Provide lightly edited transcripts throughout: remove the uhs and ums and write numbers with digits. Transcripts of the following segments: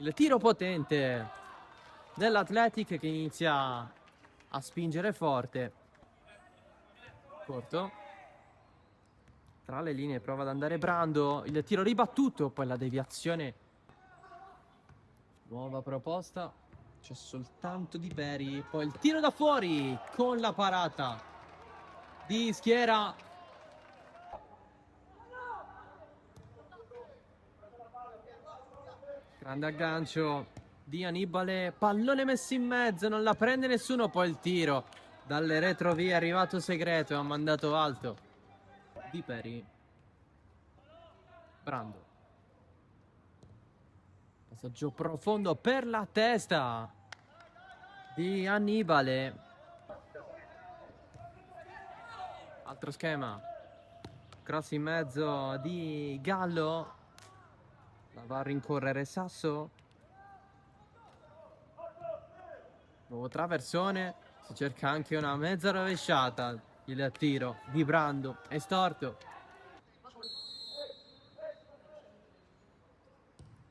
Il tiro potente dell'Athletic che inizia a spingere forte. Corto. Tra le linee prova ad andare Brando. Il tiro ribattuto, poi la deviazione. Nuova proposta. C'è soltanto Di Peri. Poi il tiro da fuori con la parata di Schiera. Grande aggancio di Annibale. Pallone messo in mezzo, non la prende nessuno. Poi il tiro dalle retrovie è arrivato segreto e ha mandato alto Di Peri. Brando. Passaggio profondo per la testa di Annibale. Altro schema. Cross in mezzo di Gallo. La va a rincorrere Sasso. Nuovo traversone. Si cerca anche una mezza rovesciata. Il tiro di Brando è storto.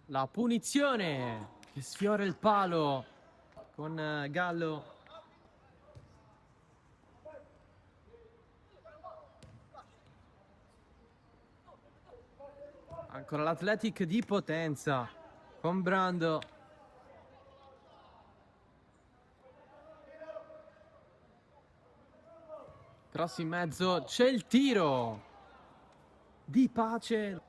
La punizione che sfiora il palo con Gallo. Ancora l'Athletic di potenza con Brando. Cross in mezzo, c'è il tiro di Pace.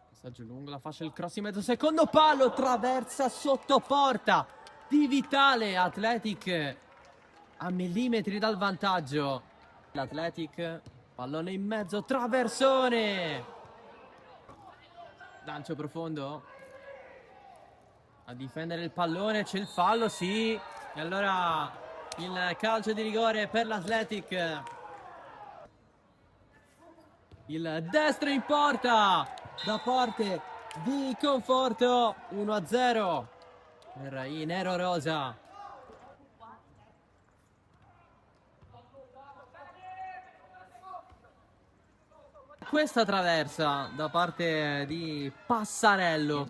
Passaggio lungo, la fascia, il cross in mezzo, secondo palo, traversa sotto porta di Vitale. Athletic a millimetri dal vantaggio. L'Athletic, pallone in mezzo, traversone. Lancio profondo. A difendere il pallone, c'è il fallo, sì. E allora il calcio di rigore per l'Athletic. Il destro in porta da parte di Conforto. 1-0 per i nero-rosa. Questa traversa da parte di Passarello.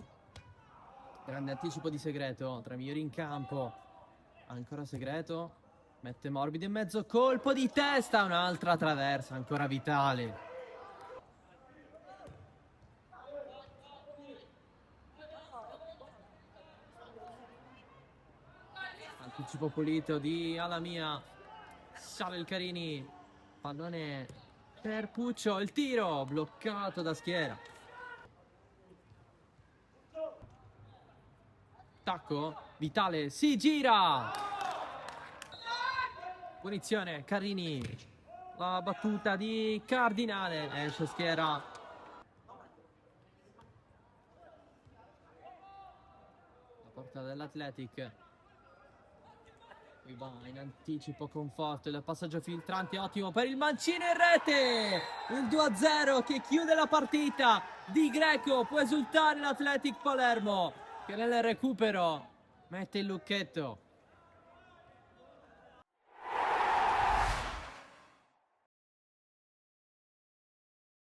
Grande anticipo di Segreto, tra i migliori in campo. Ancora Segreto, mette Morbido in mezzo, colpo di testa, un'altra traversa, ancora Vitale. Anticipo pulito di Alamia, sale il Carini, pallone per Puccio, il tiro bloccato da Schiera. Tacco, Vitale si gira. Punizione, Carini. La battuta di Cardinale. Esce Schiera. La porta dell'Athletic. Qui va in anticipo Conforto. Il passaggio filtrante ottimo per il Mancino in rete. Il 2-0 che chiude la partita. Di Greco può esultare l'Athletic Palermo, che nel recupero mette il lucchetto.